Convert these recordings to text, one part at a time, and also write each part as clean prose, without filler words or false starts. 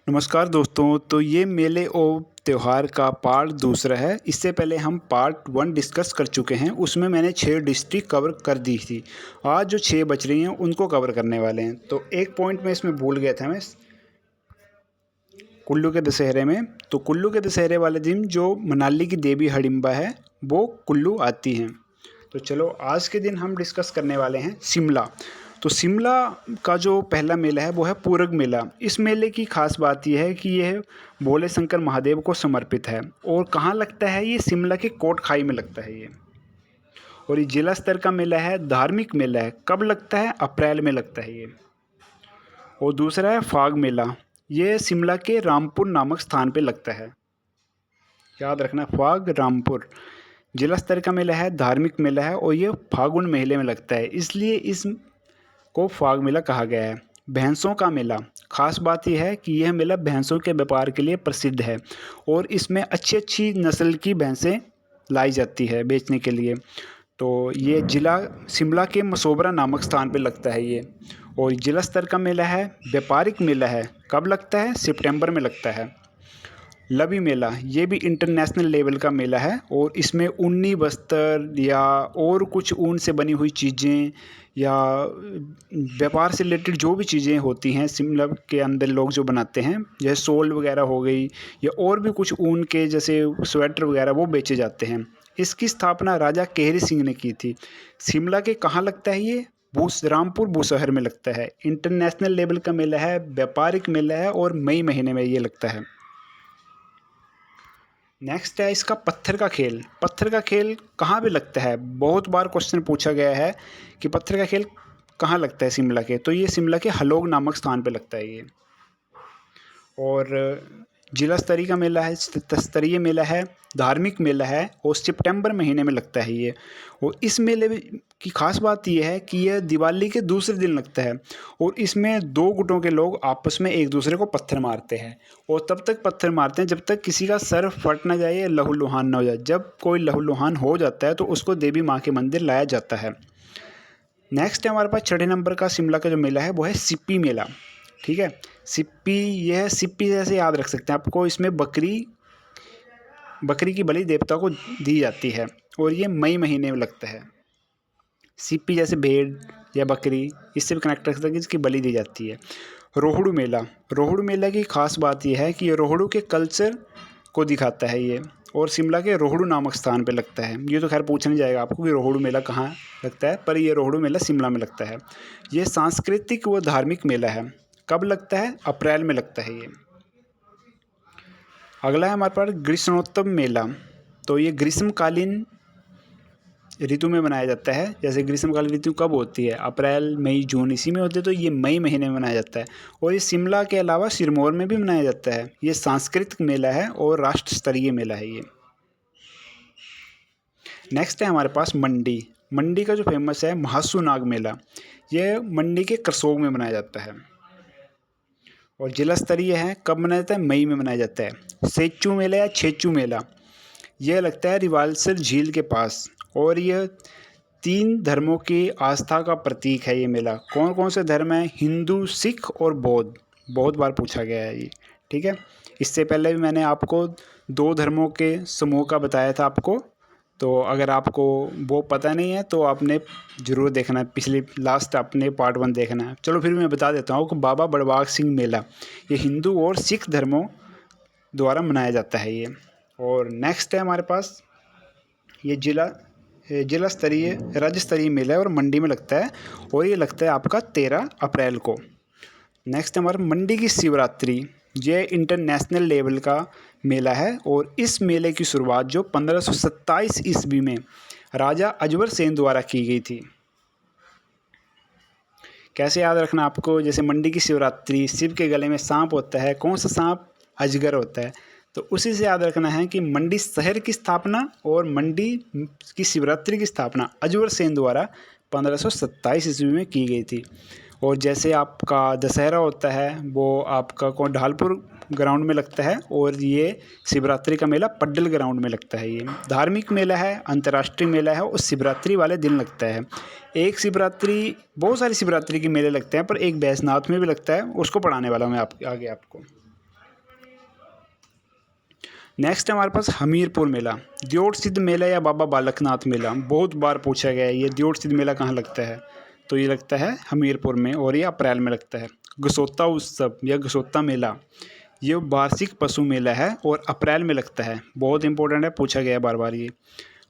नमस्कार दोस्तों। तो ये मेले और त्यौहार का पार्ट दूसरा है। इससे पहले हम पार्ट 1 डिस्कस कर चुके हैं, उसमें मैंने 6 डिस्ट्रिक्ट कवर कर दी थी। आज जो 6 बच रही हैं उनको कवर करने वाले हैं। तो एक पॉइंट मैं इसमें भूल गया था, मैं कुल्लू के दशहरे में। तो कुल्लू के दशहरे वाले दिन जो मनाली की देवी हडिम्बा है वो कुल्लू आती हैं। तो चलो आज के दिन हम डिस्कस करने वाले हैं शिमला। तो शिमला का जो पहला मेला है वो है पूरग मेला। इस मेले की खास बात यह है कि यह भोले शंकर महादेव को समर्पित है। और कहाँ लगता है ये? शिमला के कोट खाई में लगता है ये। और ये जिला स्तर का मेला है, धार्मिक मेला है। कब लगता है? अप्रैल में लगता है ये। और दूसरा है फाग मेला। ये शिमला के रामपुर नामक स्थान पे लगता है। याद रखना, फाग रामपुर। जिला स्तर का मेला है, धार्मिक मेला है और ये फागुन महीने में लगता है, इसलिए इस को फाग मेला कहा गया है। भैंसों का मेला, खास बात यह है कि यह मेला भैंसों के व्यापार के लिए प्रसिद्ध है और इसमें अच्छी अच्छी नस्ल की भैंसें लाई जाती है बेचने के लिए। तो ये जिला शिमला के मसोबरा नामक स्थान पर लगता है ये। और जिला स्तर का मेला है, व्यापारिक मेला है। कब लगता है? सितंबर में लगता है। लवी मेला, ये भी इंटरनेशनल लेवल का मेला है और इसमें ऊनी वस्त्र या और कुछ ऊन से बनी हुई चीज़ें या व्यापार से रिलेटेड जो भी चीज़ें होती हैं शिमला के अंदर लोग जो बनाते हैं, जैसे शॉल वगैरह हो गई या और भी कुछ ऊन के जैसे स्वेटर वगैरह, वो बेचे जाते हैं। इसकी स्थापना राजा केहरी सिंह ने की थी। शिमला के कहाँ लगता है ये? रामपुर बूशहर में लगता है। इंटरनेशनल लेवल का मेला है, व्यापारिक मेला है और मई महीने में ये लगता है। नेक्स्ट है इसका पत्थर का खेल। पत्थर का खेल कहाँ पे लगता है? बहुत बार क्वेश्चन पूछा गया है कि पत्थर का खेल कहाँ लगता है शिमला के। तो ये शिमला के हलोग नामक स्थान पे लगता है ये। और जिला स्तरीय का मेला है, स्तरीय मेला है, धार्मिक मेला है और सितंबर महीने में लगता है ये। और इस मेले की खास बात यह है कि यह दिवाली के दूसरे दिन लगता है और इसमें दो गुटों के लोग आपस में एक दूसरे को पत्थर मारते हैं और तब तक पत्थर मारते हैं जब तक किसी का सर फट ना जाए या लहूलुहान ना हो जाए। जब कोई लहूलुहान हो जाता है तो उसको देवी माँ के मंदिर लाया जाता है। नेक्स्ट है हमारे पास 6 नंबर का शिमला का जो मेला है वो है सिप्पी मेला। ठीक है, सिप्पी, यह सिप्पी जैसे याद रख सकते हैं आपको। इसमें बकरी की बलि देवता को दी जाती है और ये मई महीने में लगता है। सिप्पी जैसे भेड़ या बकरी, इससे भी कनेक्ट रख सकते हैं कि इसकी बलि दी जाती है। रोहड़ू मेला, रोहड़ू मेला की खास बात यह है कि ये रोहड़ू के कल्चर को दिखाता है ये और शिमला के रोहड़ू नामक स्थान पे लगता है। ये तो खैर पूछा नहीं जाएगा आपको कि रोहड़ू मेला कहाँ लगता है, पर ये रोहड़ू मेला शिमला में लगता है। ये सांस्कृतिक व धार्मिक मेला है। कब लगता है? अप्रैल में लगता है ये। अगला है हमारे पास ग्रीष्मोत्सव मेला। तो ये ग्रीष्मकालीन ऋतु में मनाया जाता है। जैसे ग्रीष्मकालीन ऋतु कब होती है? अप्रैल मई जून, इसी में होती है। तो ये मई महीने में मनाया जाता है और ये शिमला के अलावा सिरमौर में भी मनाया जाता है। ये सांस्कृतिक मेला है और राष्ट्र स्तरीय मेला है ये। नेक्स्ट है हमारे पास मंडी। मंडी का जो फेमस है महासू नाग मेला, ये मंडी के करसोग में मनाया जाता है और जिला स्तरीय है। कब मनाया जाता है? मई में मनाया जाता है। सेचू मेला या छेचू मेला, यह लगता है रिवालसर झील के पास और यह 3 धर्मों की आस्था का प्रतीक है ये मेला। कौन कौन से धर्म है? हिंदू, सिख और बौद्ध। बहुत बार पूछा गया है ये। ठीक है, इससे पहले भी मैंने आपको 2 धर्मों के समूह का बताया था आपको। तो अगर आपको वो पता नहीं है तो आपने ज़रूर देखना है, पिछली लास्ट आपने पार्ट 1 देखना है। चलो फिर मैं बता देता हूँ कि बाबा बड़बाग सिंह मेला, ये हिंदू और सिख धर्मों द्वारा मनाया जाता है ये। और नेक्स्ट है हमारे पास ये जिला स्तरीय राज्य स्तरीय मेला है और मंडी में लगता है और ये लगता है आपका 13 अप्रैल को। नेक्स्ट है हमारा मंडी की शिवरात्रि। ये इंटरनेशनल लेवल का मेला है और इस मेले की शुरुआत जो 1527 ईस्वी में राजा अजबर सेन द्वारा की गई थी। कैसे याद रखना आपको? जैसे मंडी की शिवरात्रि, शिव के गले में सांप होता है। कौन सा सांप? अजगर होता है। तो उसी से याद रखना है कि मंडी शहर की स्थापना और मंडी की शिवरात्रि की स्थापना अजबर सेन द्वारा 1527 ईस्वी में की गई थी। और जैसे आपका दशहरा होता है वो आपका ढालपुर ग्राउंड में लगता है और ये शिवरात्रि का मेला पड्डल ग्राउंड में लगता है। ये धार्मिक मेला है, अंतर्राष्ट्रीय मेला है और शिवरात्रि वाले दिन लगता है। एक शिवरात्रि, बहुत सारी शिवरात्रि के मेले लगते हैं पर एक बैजनाथ में भी लगता है, उसको पढ़ाने वाला हूँ मैं आगे आपको। नेक्स्ट है हमारे पास हमीरपुर मेला। दियोट सिद्ध मेला या बाबा बालकनाथ मेला, बहुत बार पूछा गया है ये दियोट सिद्ध मेला कहाँ लगता है, तो ये लगता है हमीरपुर में और ये अप्रैल में लगता है। गसोता उत्सव या गसोता मेला, ये वार्षिक पशु मेला है और अप्रैल में लगता है, बहुत इंपॉर्टेंट है, पूछा गया है बार बार ये।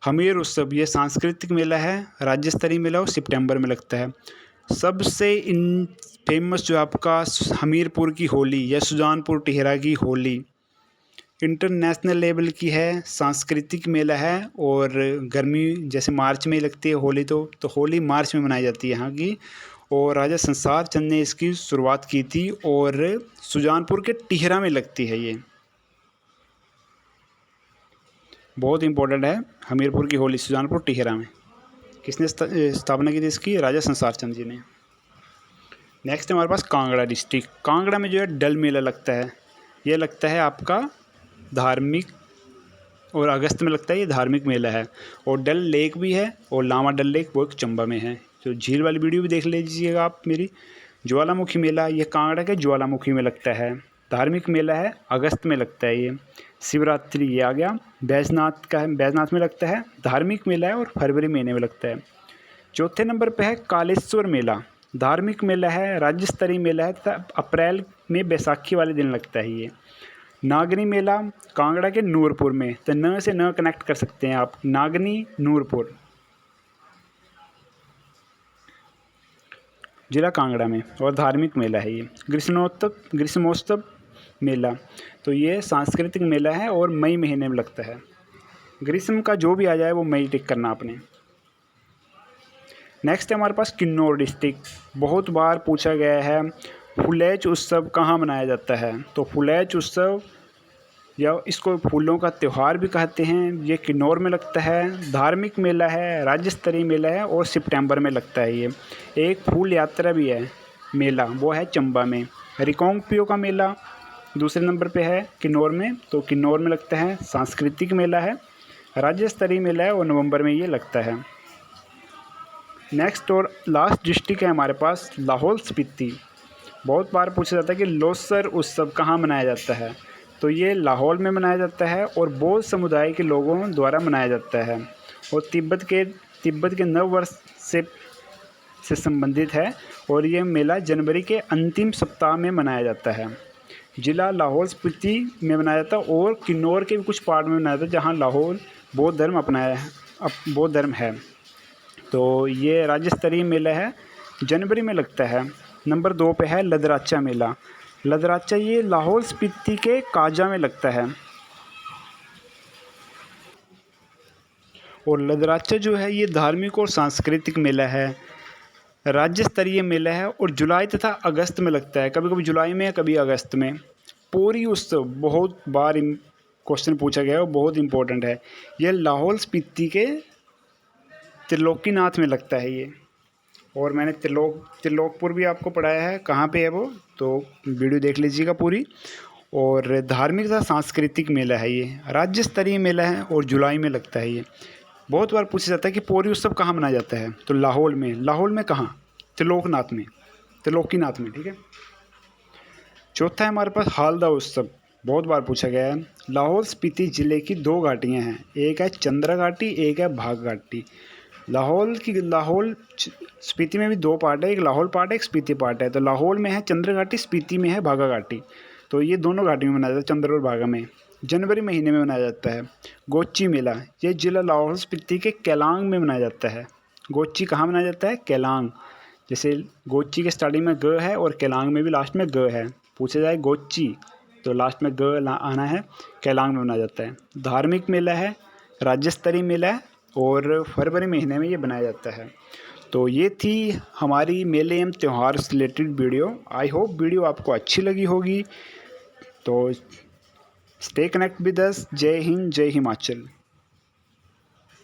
हमीर उत्सव, ये सांस्कृतिक मेला है, राज्य स्तरीय मेला और सितंबर में लगता है। सबसे इन फेमस जो आपका हमीरपुर की होली या सुजानपुर टिहरा की होली इंटरनेशनल लेवल की है, सांस्कृतिक मेला है और गर्मी जैसे मार्च में लगती है होली, तो होली मार्च में मनाई जाती है यहाँ की। और राजा संसार चंद ने इसकी शुरुआत की थी और सुजानपुर के टिहरा में लगती है ये, बहुत इंपॉर्टेंट है। हमीरपुर की होली सुजानपुर टिहरा में किसने स्थापना की थी इसकी, राजा संसार चंद जी ने। नेक्स्ट है हमारे पास कांगड़ा डिस्ट्रिक्ट। कांगड़ा में जो है डल मेला लगता है, ये लगता है आपका धार्मिक, और अगस्त में लगता है, ये धार्मिक मेला है। और डल लेक भी है और लामा डल लेक वो एक चंबा में है, तो झील वाली वीडियो भी देख लीजिएगा आप मेरी। ज्वालामुखी मेला, ये कांगड़ा के ज्वालामुखी में लगता है, धार्मिक मेला है, अगस्त में लगता है ये। शिवरात्रि ये आ गया, बैजनाथ का है, बैजनाथ में लगता है, धार्मिक मेला है और फरवरी महीने में लगता है। चौथे नंबर पे है कालेश्वर मेला, धार्मिक मेला है, राज्य स्तरीय मेला है तथा अप्रैल में बैसाखी वाले दिन लगता है ये। नागनी मेला कांगड़ा के नूरपुर में, तो न से न कनेक्ट कर सकते हैं आप, नागनी नूरपुर जिला कांगड़ा में, और धार्मिक मेला है ये। ग्रीष्मोत्सव मेला, तो ये सांस्कृतिक मेला है और मई महीने में लगता है। ग्रीष्म का जो भी आ जाए वो मई टिक करना आपने। नेक्स्ट है हमारे पास किन्नौर डिस्ट्रिक्ट, बहुत बार पूछा गया है फुलेच उत्सव कहाँ मनाया जाता है, तो फुलेच उत्सव या इसको फूलों का त्यौहार भी कहते हैं, ये किन्नौर में लगता है, धार्मिक मेला है, राज्य स्तरीय मेला है और सितंबर में लगता है ये। एक फूल यात्रा भी है मेला, वो है चंबा में। रिकोंगपियो का मेला दूसरे नंबर पे है किन्नौर में, तो किन्नौर में लगता है, सांस्कृतिक मेला है, राज्य स्तरीय मेला है और नवंबर में ये लगता है। नेक्स्ट और लास्ट डिस्ट्रिक्ट है हमारे पास लाहौल स्पीति। बहुत बार पूछा जाता है कि लोसर उत्सव कहाँ मनाया जाता है, तो ये लाहौल में मनाया जाता है और बौद्ध समुदाय के लोगों द्वारा मनाया जाता है और तिब्बत के नव वर्ष से संबंधित है और ये मेला जनवरी के अंतिम सप्ताह में मनाया जाता है। जिला लाहौल स्पीति में मनाया जाता है और किन्नौर के भी कुछ पार्ट में मनाया जाता है जहाँ लाहौल बौद्ध धर्म अपनाया है, बौद्ध धर्म है। तो ये राज्य स्तरीय मेला है, जनवरी में लगता है। नंबर 2 पे है लदराचा मेला। लदराचा ये लाहौल स्पीति के काजा में लगता है और लदराचा जो है ये धार्मिक और सांस्कृतिक मेला है, राज्य स्तरीय मेला है और जुलाई तथा अगस्त में लगता है, कभी कभी जुलाई में कभी अगस्त में। पोरी उत्सव बहुत बार क्वेश्चन पूछा गया है और बहुत इंपॉर्टेंट है, यह लाहौल स्पीति के त्रिलोकीनाथ में लगता है ये, और मैंने त्रिलोकपुर भी आपको पढ़ाया है, कहाँ पे है वो, तो वीडियो देख लीजिएगा पूरी। और धार्मिक तथा सांस्कृतिक मेला है ये, राज्य स्तरीय मेला है और जुलाई में लगता है ये। बहुत बार पूछा जाता है कि पोरी उत्सव कहाँ मनाया जाता है, तो लाहौल में कहाँ, त्रिलोकीनाथ में, ठीक है। चौथा है हमारे पास हालदा उत्सव, बहुत बार पूछा गया है। लाहौल स्पीति ज़िले की 2 घाटियाँ हैं, एक है चंद्रा घाटी, एक है भाग घाटी। लाहौल स्पीति में भी 2 पार्ट है, एक लाहौल पार्ट है, एक स्पीति पार्ट है। तो लाहौल में है चंद्र घाटी, स्पीति में है भागा घाटी, तो ये दोनों घाटी में मनाया जाता है, चंद्र और भागा में। जनवरी महीने में मनाया जाता है। गोची मेला, ये जिला लाहौल स्पीति के केलांग में मनाया जाता है। गोची कहाँ मनाया जाता है, केलांग, जैसे गोची के स्टार्टिंग में ग है और केलांग में भी लास्ट में ग है, पूछा जाए गोची तो लास्ट में ग आना है, केलांग में मनाया जाता है। धार्मिक मेला है, राज्य स्तरीय मेला है और फरवरी महीने में ये बनाया जाता है। तो ये थी हमारी मेले एवं त्यौहार से related video. I hope video आपको अच्छी लगी होगी। तो स्टे कनेक्ट विद अस। जय हिंद, जय हिमाचल।